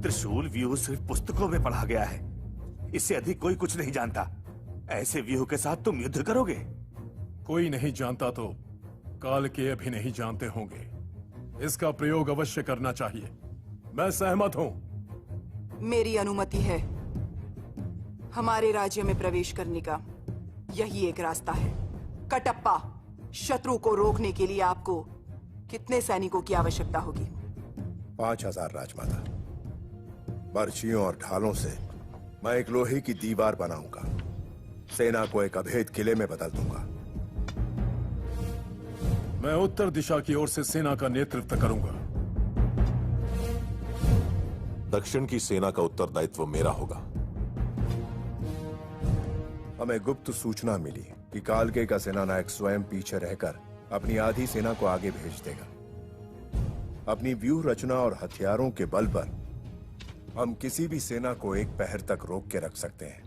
त्रिशूल व्यूह सिर्फ पुस्तकों में पढ़ा गया है, इससे अधिक कोई कुछ नहीं जानता। ऐसे व्यूह के साथ तुम युद्ध करोगे? कोई नहीं जानता तो कालकेय भी नहीं जानते होंगे। इसका प्रयोग अवश्य करना चाहिए। मैं सहमत हूं। मेरी अनुमति है। हमारे राज्य में प्रवेश करने का यही एक रास्ता है। कटप्पा, शत्रु को रोकने के लिए आपको कितने सैनिकों की आवश्यकता होगी? 5000 राजमाता। बर्छियों और ढालों से मैं एक लोहे की दीवार बनाऊंगा। सेना को एक अभेद किले में बदल दूंगा। मैं उत्तर दिशा की ओर से सेना का नेतृत्व करूंगा। दक्षिण की सेना का उत्तरदायित्व मेरा होगा। हमें गुप्त सूचना मिली कि कालके का सेनानायक स्वयं पीछे रहकर अपनी आधी सेना को आगे भेज देगा। अपनी व्यूह रचना और हथियारों के बल पर हम किसी भी सेना को एक पहर तक रोक के रख सकते हैं,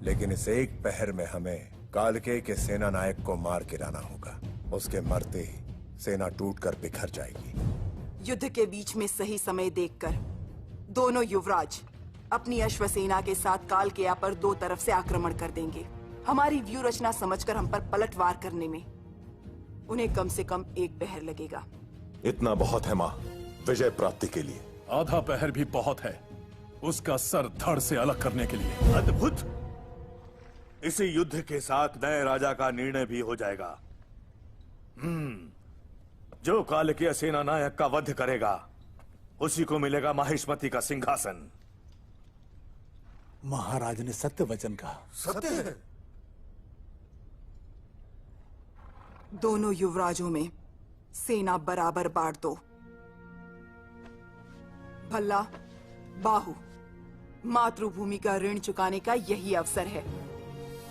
लेकिन इस एक पहर में हमें कालके के सेनानायक को मार गिराना होगा। उसके मरते ही सेना टूटकर बिखर जाएगी। युद्ध के बीच में सही समय देखकर दोनों युवराज अपनी अश्वसेना के साथ कालकेया पर दो तरफ से आक्रमण कर देंगे। हमारी व्यूह रचना समझकर हम पर पलटवार करने में उन्हें कम से कम एक पहर लगेगा। इतना बहुत है मां, विजय प्राप्ति के लिए। आधा पहर भी बहुत है उसका सर धड़ से अलग करने के लिए। अद्भुत! इसी युद्ध के साथ नए राजा का निर्णय भी हो जाएगा। जो कालकेय सेना नायक का वध करेगा उसी को मिलेगा माहिष्मति का सिंहासन। महाराज ने सत्य वचन कहा। सत्य है। दोनों युवराजों में सेना बराबर बांट दो। भल्ला, बाहु, मातृभूमि का ऋण चुकाने का यही अवसर है।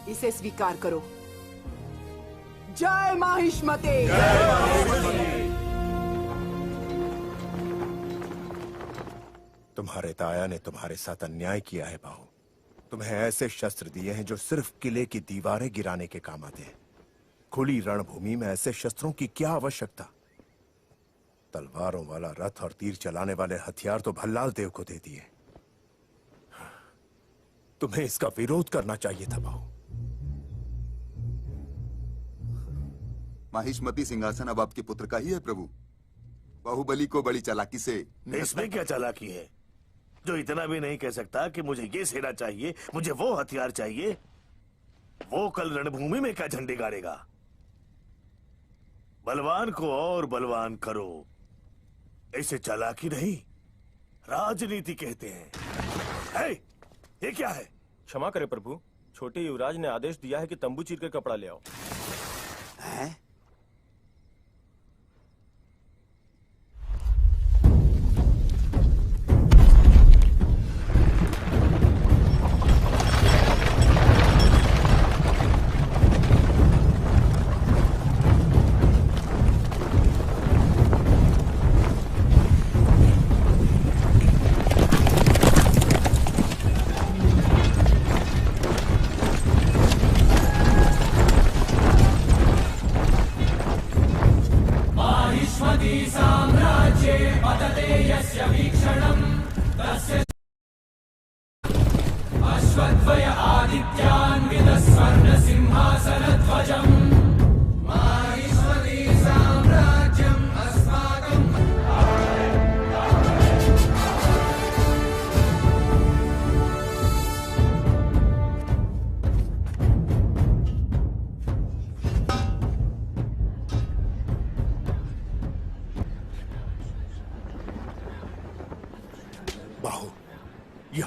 इसे स्वीकार करो। जय माहिष्मते! तुम्हारे ताया ने तुम्हारे साथ अन्याय किया है बाहु। तुम्हें ऐसे शस्त्र दिए हैं जो सिर्फ किले की दीवारें गिराने के काम आते हैं। खुली रणभूमि में ऐसे शस्त्रों की क्या आवश्यकता? तलवारों वाला रथ और तीर चलाने वाले हथियार तो भल्लाल देव को दे दिए। तुम्हें इसका विरोध करना चाहिए था बाहु। माहिष्मती सिंहासन अब आपके पुत्र का ही है प्रभु। बाहुबली को बड़ी चालाकी से। इसमें क्या चालाकी है जो इतना भी नहीं कह सकता कि मुझे ये सेना चाहिए, मुझे वो हथियार चाहिए? वो कल रणभूमि में क्या झंडे गाड़ेगा? बलवान को और बलवान करो, इसे चालाकी नहीं राजनीति कहते हैं। है, ये क्या है? क्षमा करें प्रभु, छोटे युवराज ने आदेश दिया है कि तंबू चीर कर कपड़ा ले आओ। हैं?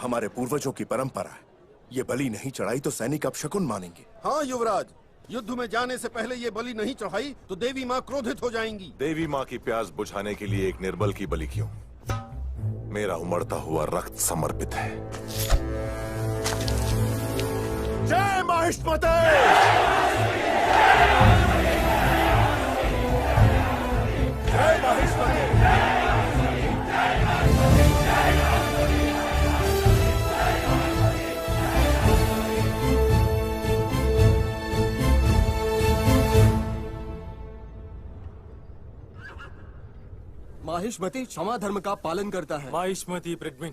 हमारे पूर्वजों की परंपरा है। ये बलि नहीं चढ़ाई तो सैनिक अपशकुन मानेंगे। हाँ युवराज, युद्ध में जाने से पहले ये बलि नहीं चढ़ाई तो देवी माँ क्रोधित हो जाएंगी। देवी माँ की प्यास बुझाने के लिए एक निर्बल की बलि क्यों? मेरा उमड़ता हुआ रक्त समर्पित है। जय माहिष्मते! जय माहिष्मते! माहिष्मती क्षमा धर्म का पालन करता है। माहिष्मती प्रज्ञ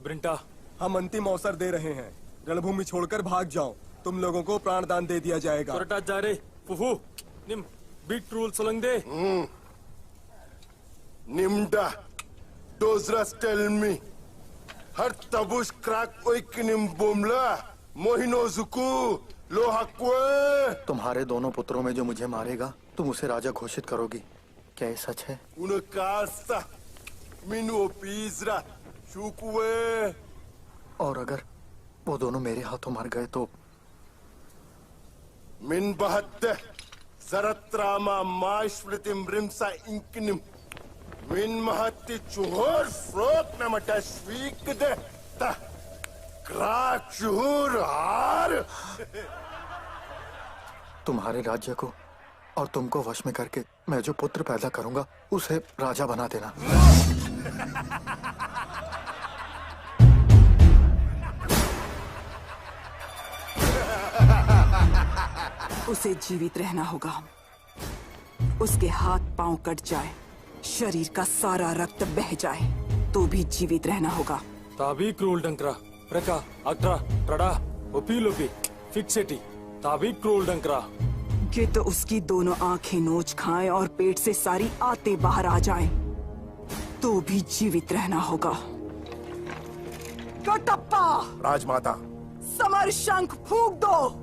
ब्रिंटा, हम अंतिम अवसर दे रहे हैं। रणभूमि छोड़कर भाग जाओ, तुम लोगों को प्राणदान दे दिया जाएगा। कोरटा जा रे, फुफू, निम, बीट रूल सोलंग दे। Nimda, Dozras tell me. Har tabush crack oikinim bomla, mohino zuku, lohakwe. तुम्हारे दोनों पुत्रों में जो मुझे मारेगा, तुम उसे राजा घोषित करोगी। क्या ये सच है? Unakasa, minu pizra, shukwe. और अगर वो दोनों मेरे हाथों मर गए तो? Min bahatte, zaratrama maishvritim rimsa inkinim. Min mahatti chuhur frok namata shvikde ta crack chuhur har. तुम्हारे राज्य को और तुमको वश में करके मैं जो पुत्र पैदा करूंगा उसे राजा बना देना। उसे जीवित रहना होगा। उसके हाथ पांव कट जाए, शरीर का सारा रक्त बह जाए, तो भी जीवित रहना होगा। ताबी क्रूल डंकरा, प्रका, अक्ट्रा, ट्रडा, ओपीलोपी, फिक्सेटी, ताबी क्रूल डंकरा। ये तो उसकी दोनों आंखें नोच खाएं और पेट से सारी आते बाहर आ जाएं, तो भी जीवित रहना होगा। कटप्पा! राजमाता, समर शंख फूंक दो।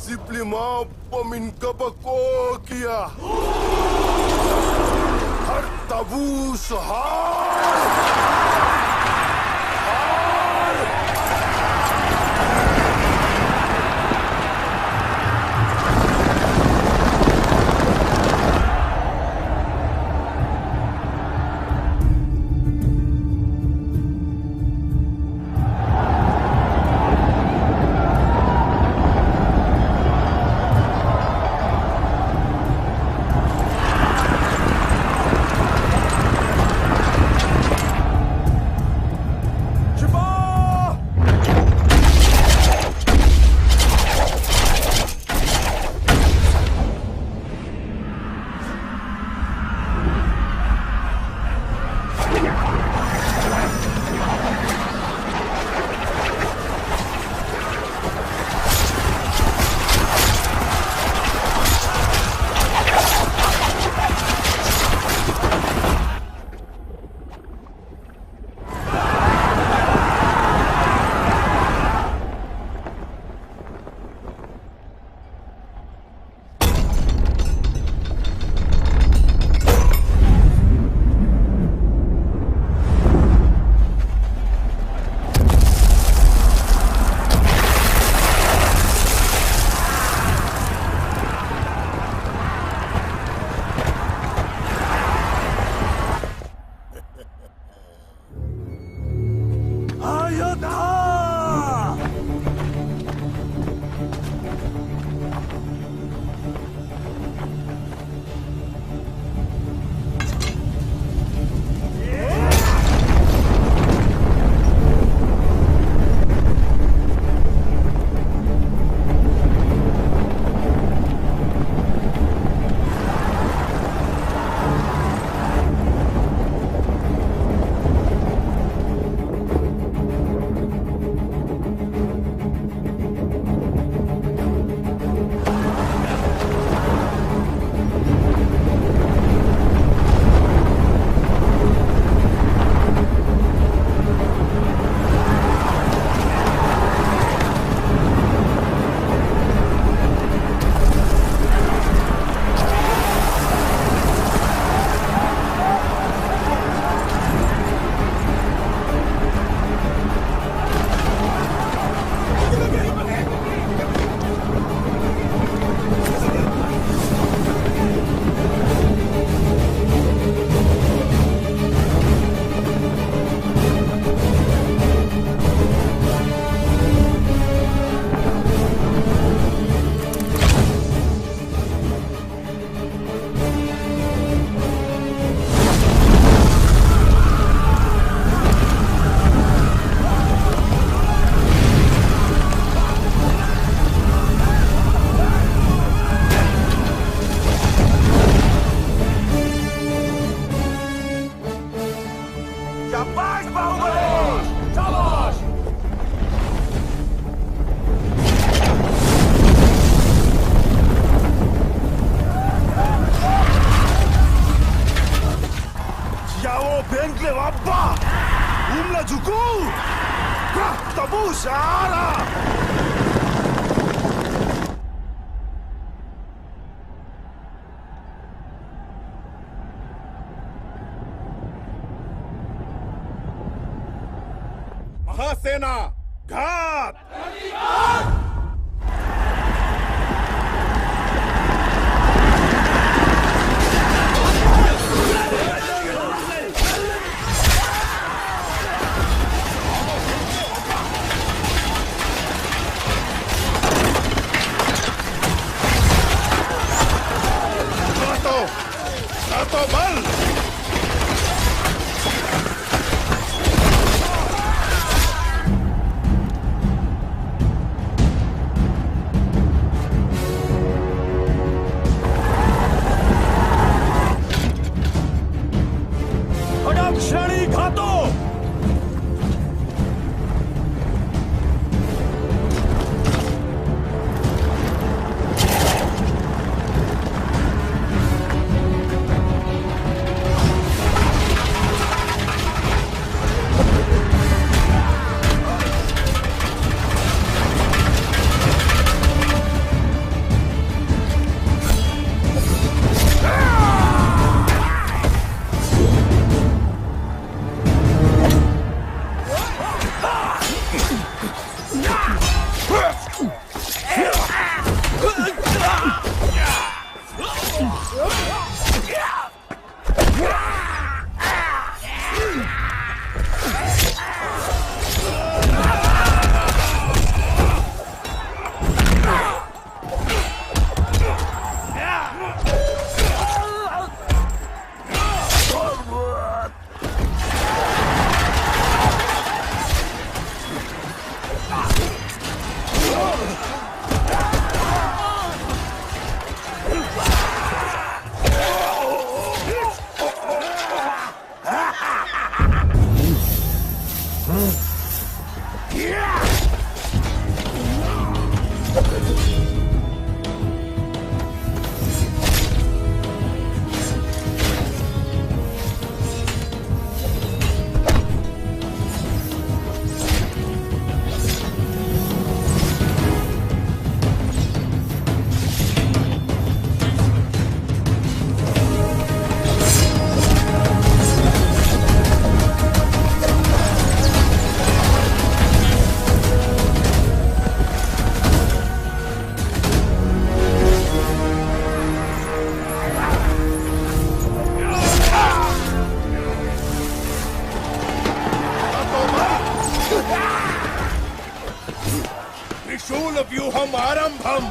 Siplima pamin kapako kiya. Har tabu sahar. ले वापा umla जुकू तबू सारा महासेना घात तो बल श्रेणी घातो त्रिशूलव्यूहम् आरम्भम्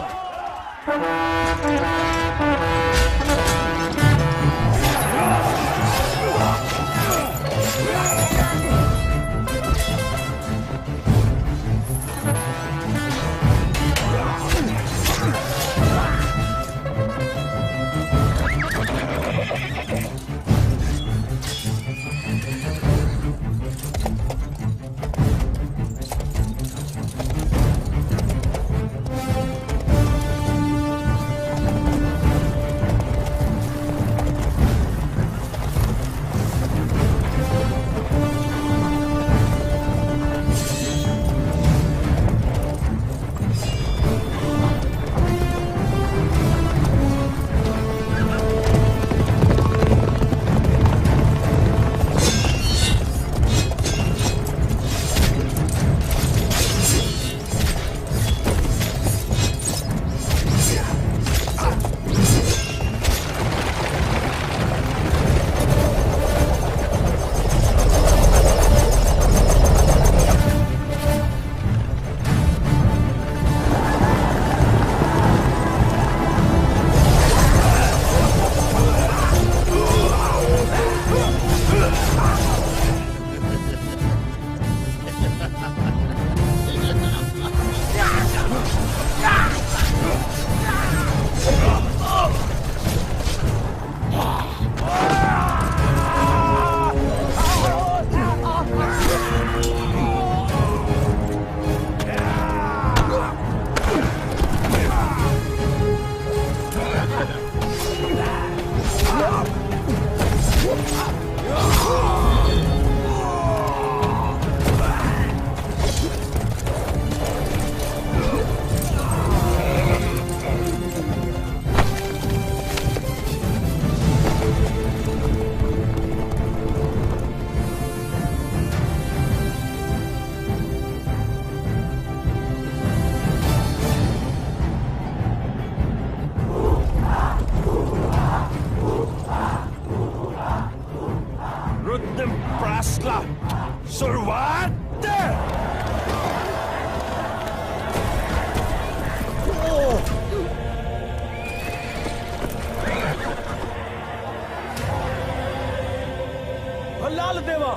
भल्लाल देवा।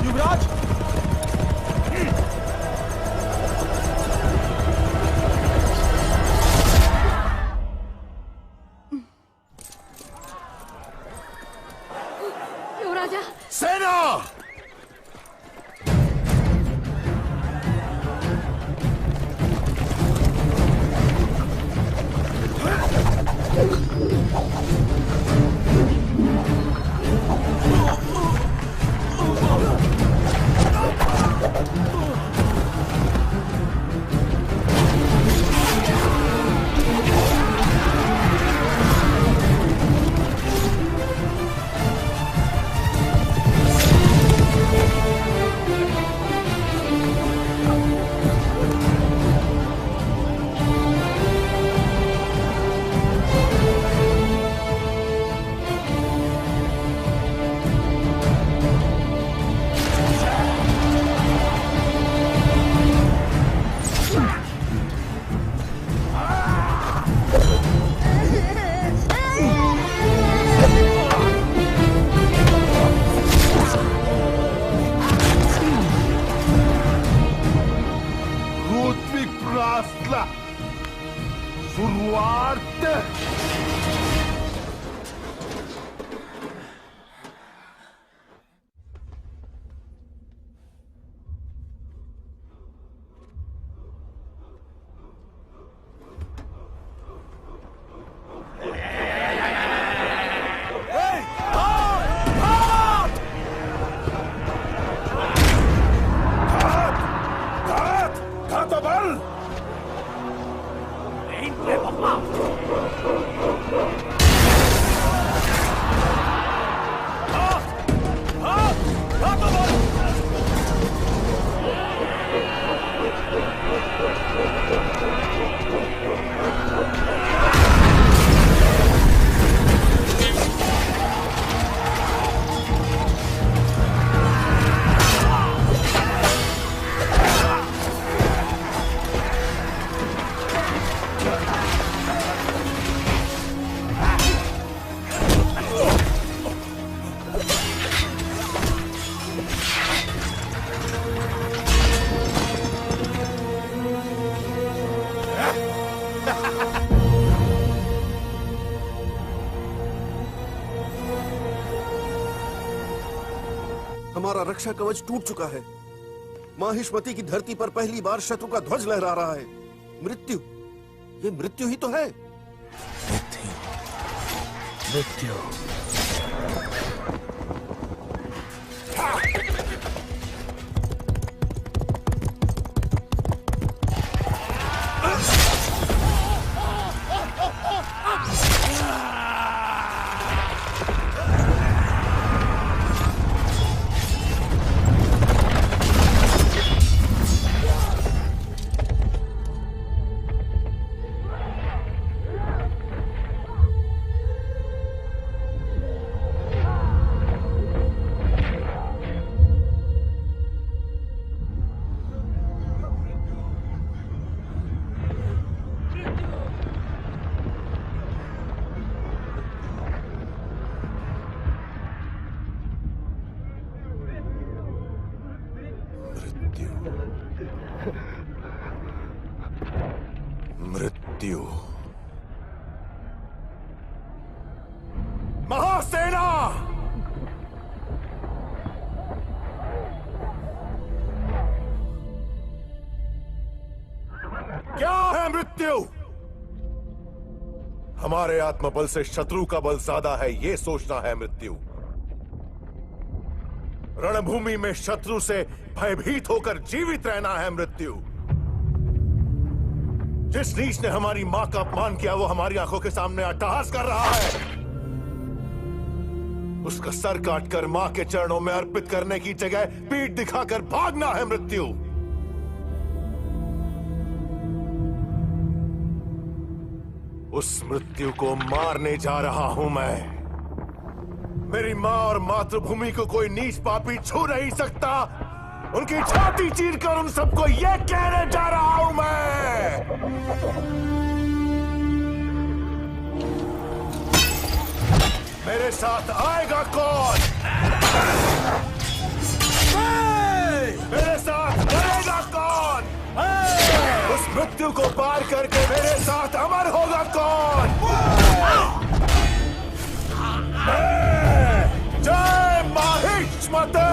युवराज, युवराजा, सेना! हमारा रक्षा कवच टूट चुका है। माहिष्मति की धरती पर पहली बार शत्रु का ध्वज लहरा रहा है। मृत्यु, ये मृत्यु ही तो है। मृत्यु। मृत्यु। महासेना! क्या है मृत्यु? हमारे आत्मबल से शत्रु का बल ज्यादा है, ये सोचना है मृत्यु। रणभूमि में शत्रु से भयभीत होकर जीवित रहना है मृत्यु। जिस नीच ने हमारी मां का अपमान किया वो हमारी आंखों के सामने अट्टहास कर रहा है। उसका सर काटकर मां के चरणों में अर्पित करने की जगह पीठ दिखाकर भागना है मृत्यु। उस मृत्यु को मारने जा रहा हूं मैं। मेरी मां और मातृभूमि को कोई नीच पापी छू नहीं सकता। उनकी छाती चीरकर उन सबको यह कहने जा रहा हूं मैं, मेरे साथ आएगा कौन? मेरे साथ करेगा कौन? उस मृत्यु को पार करके मेरे साथ अमर होगा कौन? जय माहिष्मते!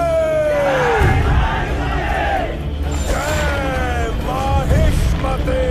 जय माहिष्मते!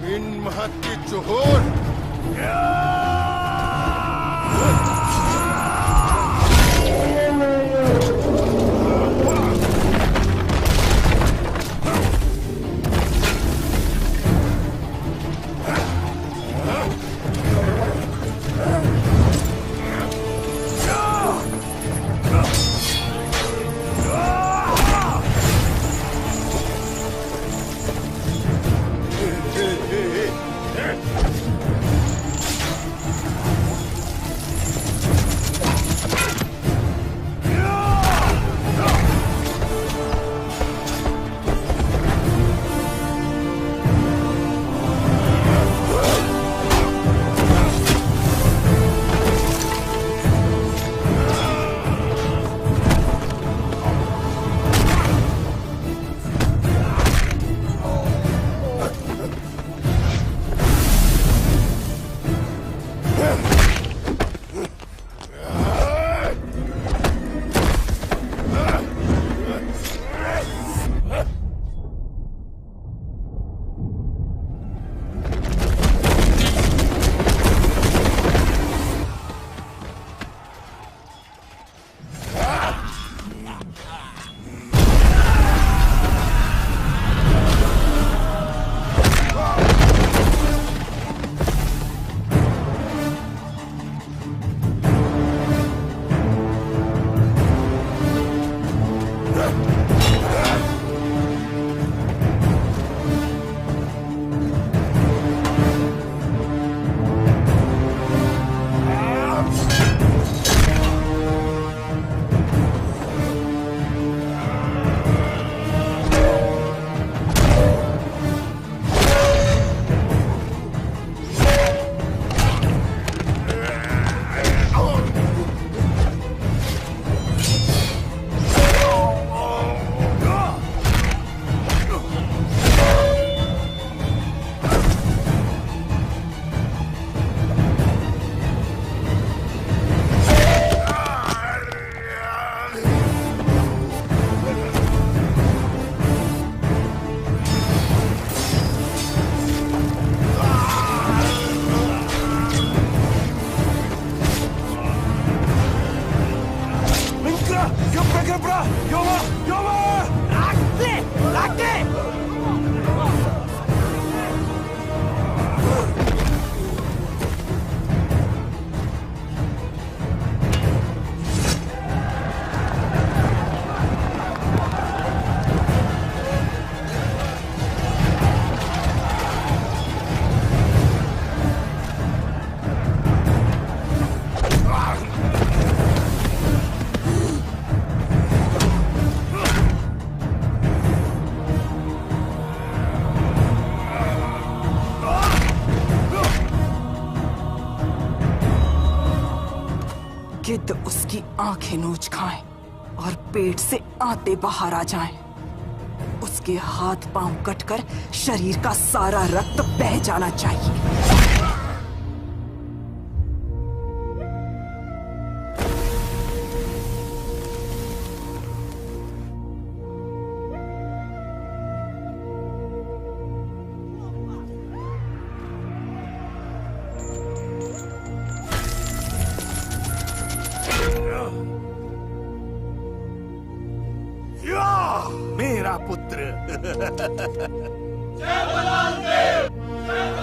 इन महत की चोहोर आंखें नोच खाएं और पेट से आते बाहर आ जाएं। उसके हाथ पांव कटकर शरीर का सारा रक्त बह जाना चाहिए। मेरा पुत्र। जय बलराम देव, जय